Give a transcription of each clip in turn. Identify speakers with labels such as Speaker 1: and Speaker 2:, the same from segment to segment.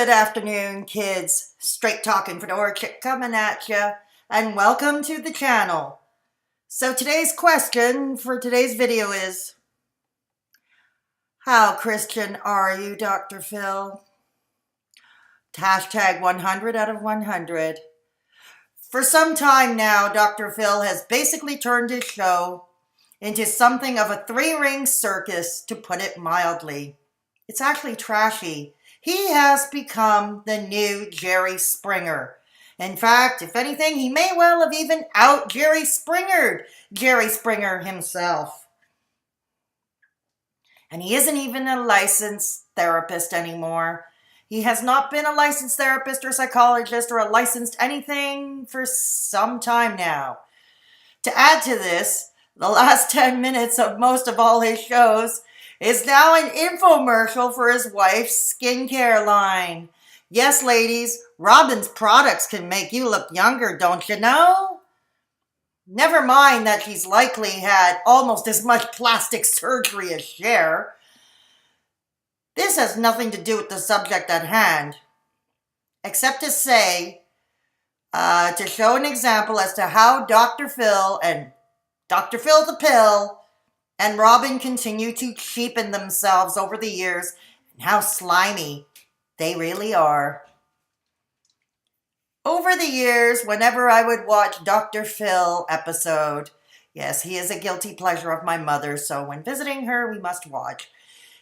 Speaker 1: Good afternoon, kids. Straight talking fedora chick coming at ya, and welcome to the channel. So today's question for today's video is, how Christian are you, Dr. Phil? Hashtag 100 out of 100. For some time now, Dr. Phil has basically turned his show into something of a three-ring circus, to put it mildly. It's actually trashy. He has become the new Jerry Springer. In fact, if anything, he may well have even Jerry Springer himself. And he isn't even a licensed therapist anymore. He has not been a licensed therapist or psychologist or a licensed anything for some time now. To add to this, the last 10 minutes of most of all his shows is now an infomercial for his wife's skincare line. Yes, ladies, Robin's products can make you look younger, don't you know? Never mind that she's likely had almost as much plastic surgery as Cher. This has nothing to do with the subject at hand, except to say, to show an example as to how Dr. Phil and Dr. Phil the Pill and Robin continue to cheapen themselves over the years, and how slimy they really are. Over the years, whenever I would watch Dr. Phil episode, yes, he is a guilty pleasure of my mother, so when visiting her, we must watch.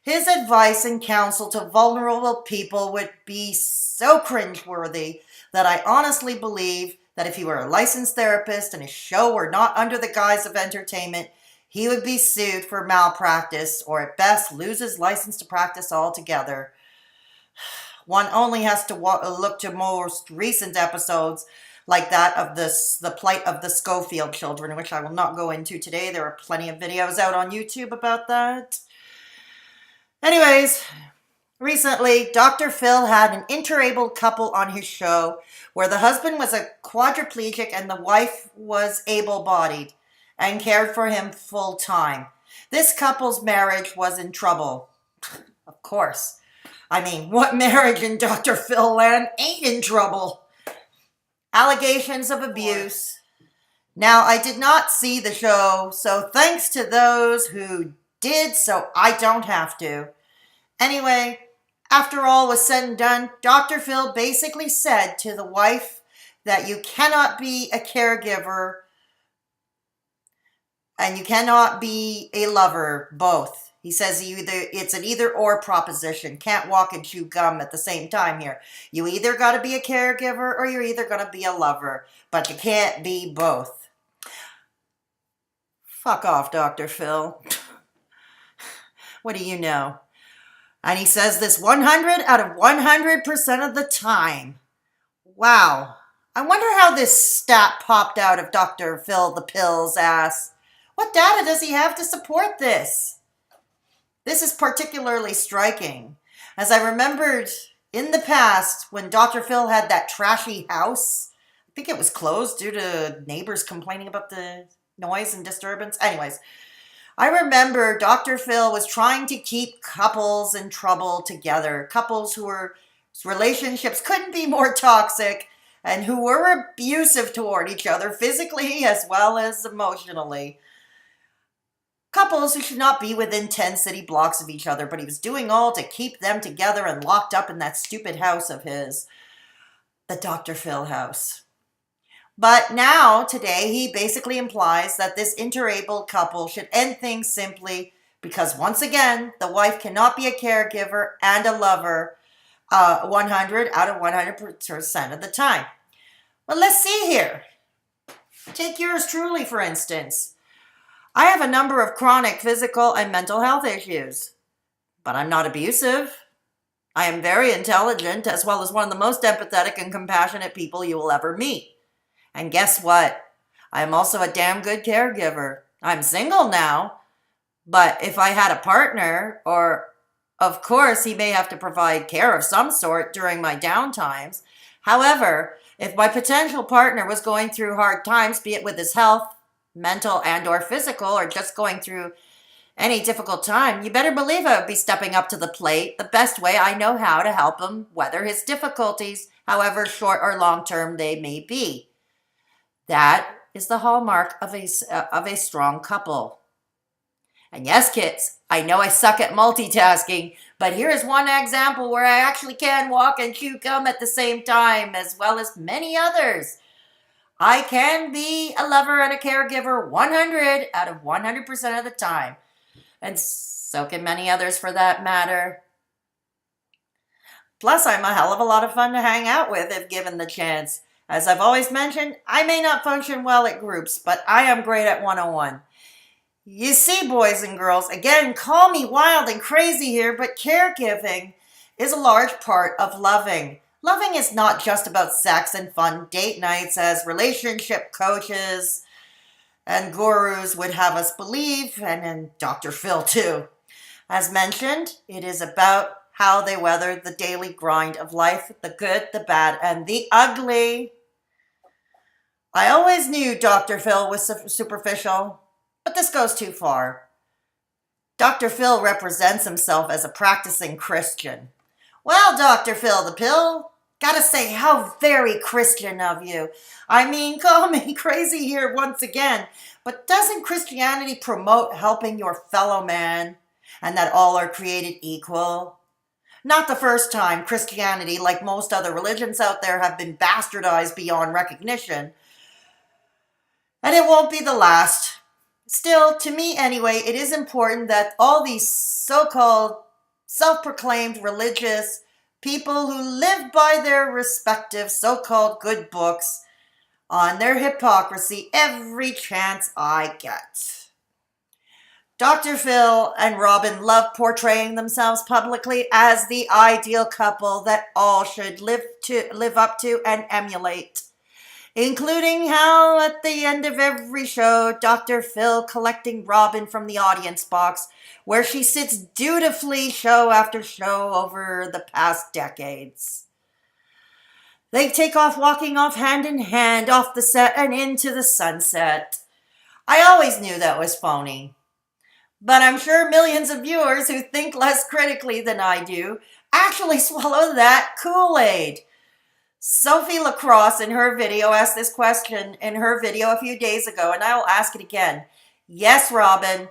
Speaker 1: His advice and counsel to vulnerable people would be so cringeworthy that I honestly believe that if he were a licensed therapist and his show were not under the guise of entertainment, he would be sued for malpractice, or at best lose his license to practice altogether. One only has to look to most recent episodes like that of the plight of the Schofield children, which I will not go into today. There are plenty of videos out on YouTube about that. Anyways, recently, Dr. Phil had an interabled couple on his show where the husband was a quadriplegic and the wife was able-bodied and cared for him full-time. This couple's marriage was in trouble. Of course. I mean, what marriage in Dr. Phil land ain't in trouble? Allegations of abuse. Now, I did not see the show, so thanks to those who did, so I don't have to. Anyway, after all was said and done, Dr. Phil basically said to the wife that you cannot be a caregiver and you cannot be a lover, both. He says it's an either-or proposition. Can't walk and chew gum at the same time here. You either got to be a caregiver or you're either going to be a lover, but you can't be both. Fuck off, Dr. Phil. What do you know? And he says this 100 out of 100% of the time. Wow. I wonder how this stat popped out of Dr. Phil the Pill's ass. What data does he have to support this? This is particularly striking, as I remembered in the past when Dr. Phil had that trashy house. I think it was closed due to neighbors complaining about the noise and disturbance. Anyways, I remember Dr. Phil was trying to keep couples in trouble together, couples whose relationships couldn't be more toxic and who were abusive toward each other physically as well as emotionally. Couples who should not be within 10 city blocks of each other, but he was doing all to keep them together and locked up in that stupid house of his, the Dr. Phil house. But now, today, he basically implies that this interabled couple should end things simply because, once again, the wife cannot be a caregiver and a lover 100 out of 100% of the time. Well, let's see here. Take yours truly, for instance. I have a number of chronic physical and mental health issues, but I'm not abusive. I am very intelligent, as well as one of the most empathetic and compassionate people you will ever meet. And guess what? I am also a damn good caregiver. I'm single now, but if I had a partner, or of course he may have to provide care of some sort during my downtimes. However, if my potential partner was going through hard times, be it with his health, mental and or physical, or just going through Any difficult time, you better believe I would be stepping up to the plate the best way I know how to help him weather his difficulties, however short or long term they may be. That is the hallmark of a strong couple. And yes, kids, I know I suck at multitasking, but here is one example where I actually can walk and chew gum at the same time, as well as many others. I can be a lover and a caregiver 100 out of 100% of the time. And so can many others for that matter. Plus, I'm a hell of a lot of fun to hang out with if given the chance. As I've always mentioned, I may not function well at groups, but I am great at one-on-one. You see, boys and girls, again, call me wild and crazy here, but caregiving is a large part of loving. Loving is not just about sex and fun date nights, as relationship coaches and gurus would have us believe, and Dr. Phil too. As mentioned, it is about how they weather the daily grind of life, the good, the bad, and the ugly. I always knew Dr. Phil was superficial, but this goes too far. Dr. Phil represents himself as a practicing Christian. Well, Dr. Phil the Pill, gotta say, how very Christian of you. I mean, call me crazy here once again, but doesn't Christianity promote helping your fellow man and that all are created equal? Not the first time Christianity, like most other religions out there, have been bastardized beyond recognition. And it won't be the last. Still, to me anyway, it is important that all these so-called self-proclaimed religious people who live by their respective so-called good books on their hypocrisy every chance I get. Dr. Phil and Robin love portraying themselves publicly as the ideal couple that all should live up to and emulate, including how at the end of every show, Dr. Phil collecting Robin from the audience box, where she sits dutifully show after show over the past decades. They take off walking off hand in hand off the set and into the sunset. I always knew that was phony. But I'm sure millions of viewers who think less critically than I do actually swallow that Kool-Aid. Sophie Lacrosse in her video asked this question in her video a few days ago, and I will ask it again. Yes, Robin,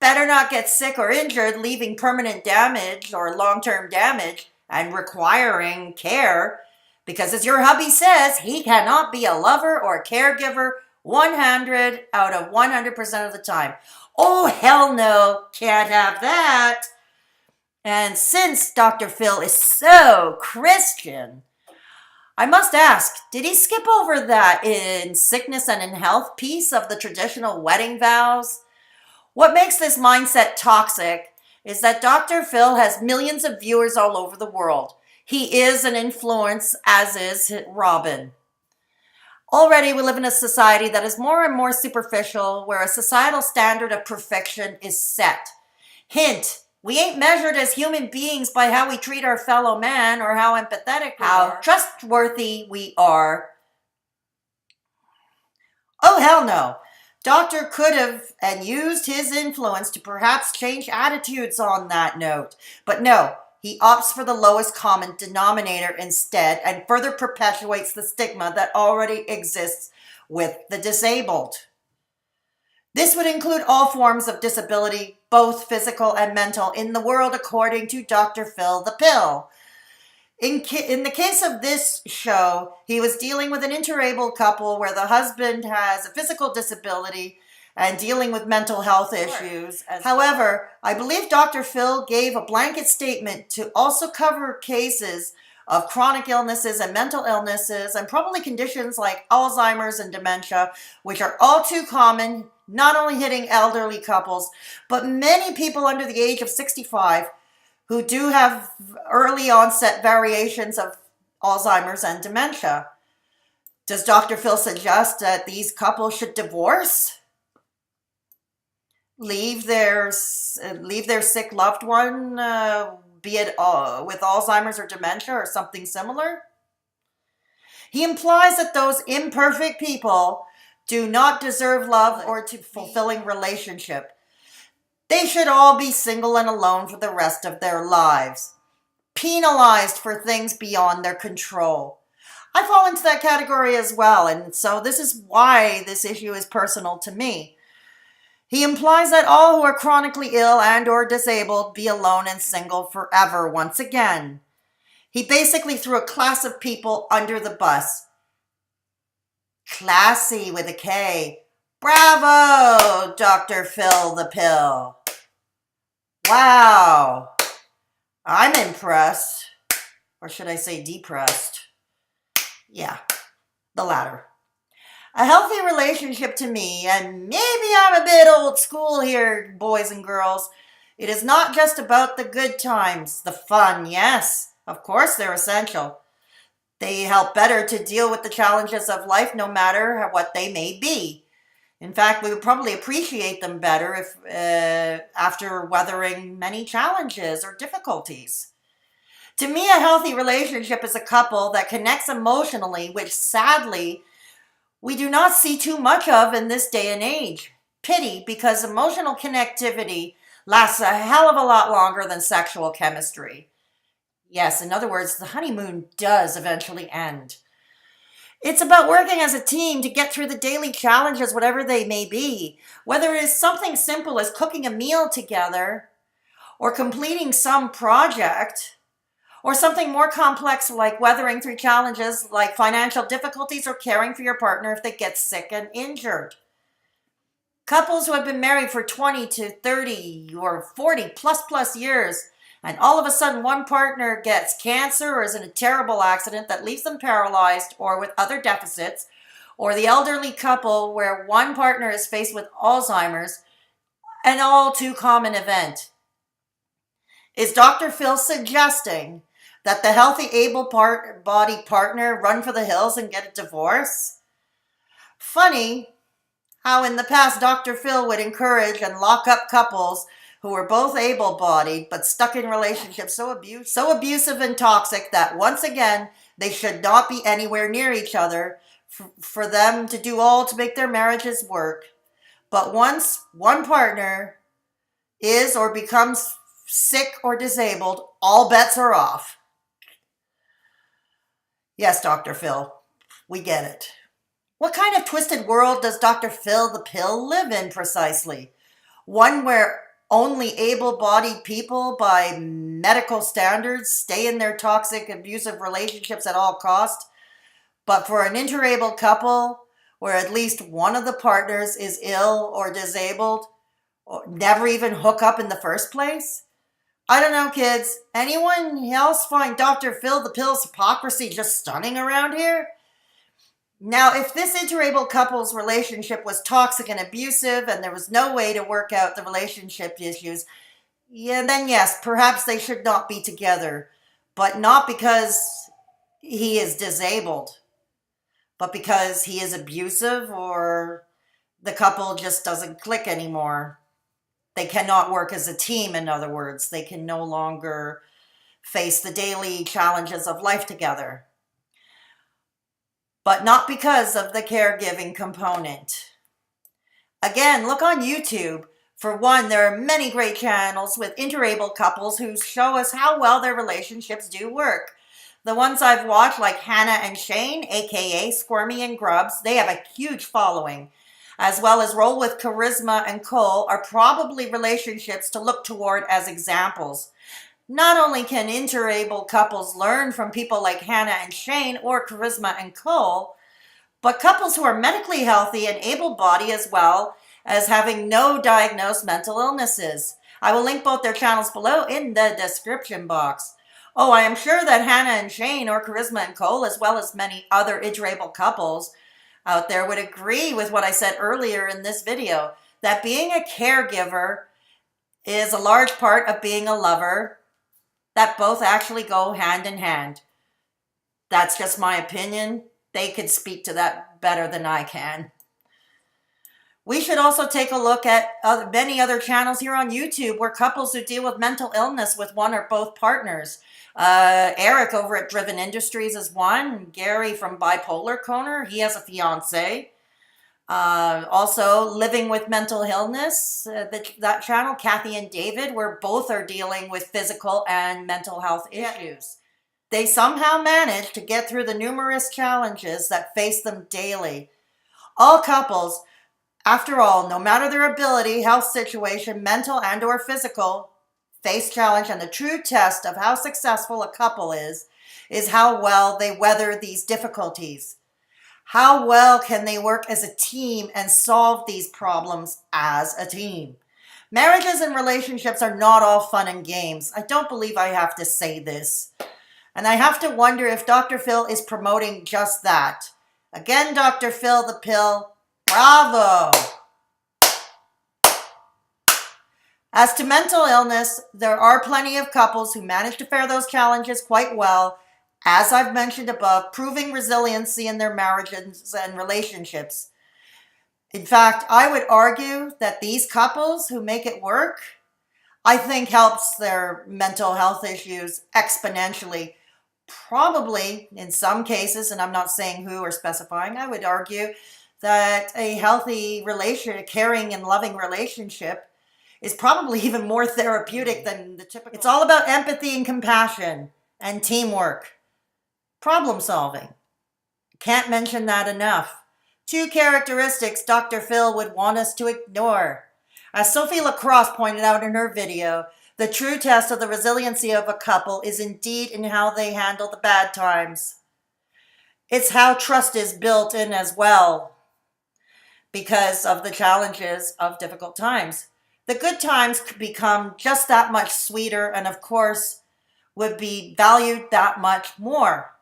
Speaker 1: better not get sick or injured, leaving permanent damage or long-term damage and requiring care, because as your hubby says, he cannot be a lover or a caregiver 100 out of 100% of the time. Oh, hell no, can't have that. And since Dr. Phil is so Christian, I must ask, did he skip over that in sickness and in health piece of the traditional wedding vows? What makes this mindset toxic is that Dr. Phil has millions of viewers all over the world. He is an influence, as is Robin. Already we live in a society that is more and more superficial, where a societal standard of perfection is set. Hint, we ain't measured as human beings by how we treat our fellow man or how empathetic we are, how trustworthy we are. Oh, hell no. Doctor could have and used his influence to perhaps change attitudes on that note. But no, he opts for the lowest common denominator instead and further perpetuates the stigma that already exists with the disabled. This would include all forms of disability, both physical and mental, in the world according to Dr. Phil the Pill. In the case of this show, he was dealing with an interabled couple where the husband has a physical disability and dealing with mental health issues. However, I believe Dr. Phil gave a blanket statement to also cover cases of chronic illnesses and mental illnesses and probably conditions like Alzheimer's and dementia, which are all too common, not only hitting elderly couples, but many people under the age of 65 who do have early onset variations of Alzheimer's and dementia. Does Dr. Phil suggest that these couples should divorce? Leave their sick loved one, be it with Alzheimer's or dementia or something similar? He implies that those imperfect people do not deserve love or a fulfilling relationship. They should all be single and alone for the rest of their lives, penalized for things beyond their control. I fall into that category as well, and so this is why this issue is personal to me. He implies that all who are chronically ill and or disabled be alone and single forever once again. He basically threw a class of people under the bus. Classy with a K. Bravo, Dr. Phil the Pill. Wow. I'm impressed. Or should I say depressed? Yeah, the latter. A healthy relationship to me, and maybe I'm a bit old school here, boys and girls, it is not just about the good times, the fun, yes, of course they're essential. They help better to deal with the challenges of life no matter what they may be. In fact, we would probably appreciate them better if after weathering many challenges or difficulties. To me, a healthy relationship is a couple that connects emotionally, which sadly we do not see too much of in this day and age. Pity, because emotional connectivity lasts a hell of a lot longer than sexual chemistry. Yes, in other words, the honeymoon does eventually end. It's about working as a team to get through the daily challenges, whatever they may be. Whether it is something simple as cooking a meal together, or completing some project, or something more complex like weathering through challenges like financial difficulties or caring for your partner if they get sick and injured. Couples who have been married for 20 to 30 or 40 plus years, and all of a sudden one partner gets cancer or is in a terrible accident that leaves them paralyzed or with other deficits, or the elderly couple where one partner is faced with Alzheimer's, an all too common event. Is Dr. Phil suggesting that the healthy, able-bodied partner run for the hills and get a divorce? Funny how in the past Dr. Phil would encourage and lock up couples who were both able-bodied but stuck in relationships so abusive and toxic that once again they should not be anywhere near each other for them to do all to make their marriages work. But once one partner is or becomes sick or disabled, all bets are off. Yes, Dr. Phil, we get it. What kind of twisted world does Dr. Phil the Pill live in precisely? One where only able-bodied people by medical standards stay in their toxic, abusive relationships at all costs, but for an interabled couple where at least one of the partners is ill or disabled, or never even hook up in the first place? I don't know, kids. Anyone else find Dr. Phil the Pill's hypocrisy just stunning around here? Now, if this interabled couple's relationship was toxic and abusive and there was no way to work out the relationship issues, then yes, perhaps they should not be together. But not because he is disabled, but because he is abusive or the couple just doesn't click anymore. They cannot work as a team, in other words. They can no longer face the daily challenges of life together. But not because of the caregiving component. Again, look on YouTube. For one, there are many great channels with interabled couples who show us how well their relationships do work. The ones I've watched, like Hannah and Shane, aka Squirmy and Grubs, they have a huge following, as well as Roll with Charisma and Cole, are probably relationships to look toward as examples. Not only can interabled couples learn from people like Hannah and Shane or Charisma and Cole, but couples who are medically healthy and able-bodied as well as having no diagnosed mental illnesses. I will link both their channels below in the description box. Oh, I am sure that Hannah and Shane or Charisma and Cole, as well as many other interabled couples out there, would agree with what I said earlier in this video, that being a caregiver is a large part of being a lover, that both actually go hand in hand. That's just my opinion. They could speak to that better than I can. We should also take a look at many other channels here on YouTube where couples who deal with mental illness with one or both partners. Eric over at Dr1ven Industries is one. Gary from Bipolar Corner, he has a fiance. Also, Living with Mental Illness, that channel, Kathy and David, where both are dealing with physical and mental health issues. They somehow manage to get through the numerous challenges that face them daily. All couples, after all, no matter their ability, health situation, mental and or physical, face challenge, and the true test of how successful a couple is how well they weather these difficulties. How well can they work as a team and solve these problems as a team? Marriages and relationships are not all fun and games. I don't believe I have to say this. And I have to wonder if Dr. Phil is promoting just that. Again, Dr. Phil the pill, bravo! As to mental illness, there are plenty of couples who manage to fare those challenges quite well, as I've mentioned above, proving resiliency in their marriages and relationships. In fact, I would argue that these couples who make it work, I think helps their mental health issues exponentially. Probably, in some cases, and I'm not saying who or specifying, I would argue that a healthy a caring and loving relationship is probably even more therapeutic than the typical. It's all about empathy and compassion and teamwork. Problem solving. Can't mention that enough. Two characteristics Dr. Phil would want us to ignore. As Sophie Lacrosse pointed out in her video, the true test of the resiliency of a couple is indeed in how they handle the bad times. It's how trust is built in as well, because of the challenges of difficult times. The good times could become just that much sweeter and, of course, would be valued that much more.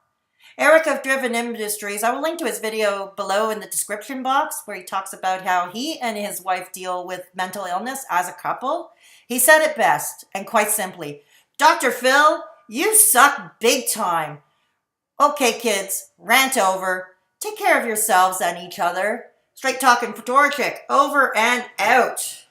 Speaker 1: Eric of Dr1ven Industries, I will link to his video below in the description box where he talks about how he and his wife deal with mental illness as a couple. He said it best and quite simply, Dr. Phil, you suck big time. Okay, kids, rant over. Take care of yourselves and each other. Straight talking Fedorchik, over and out.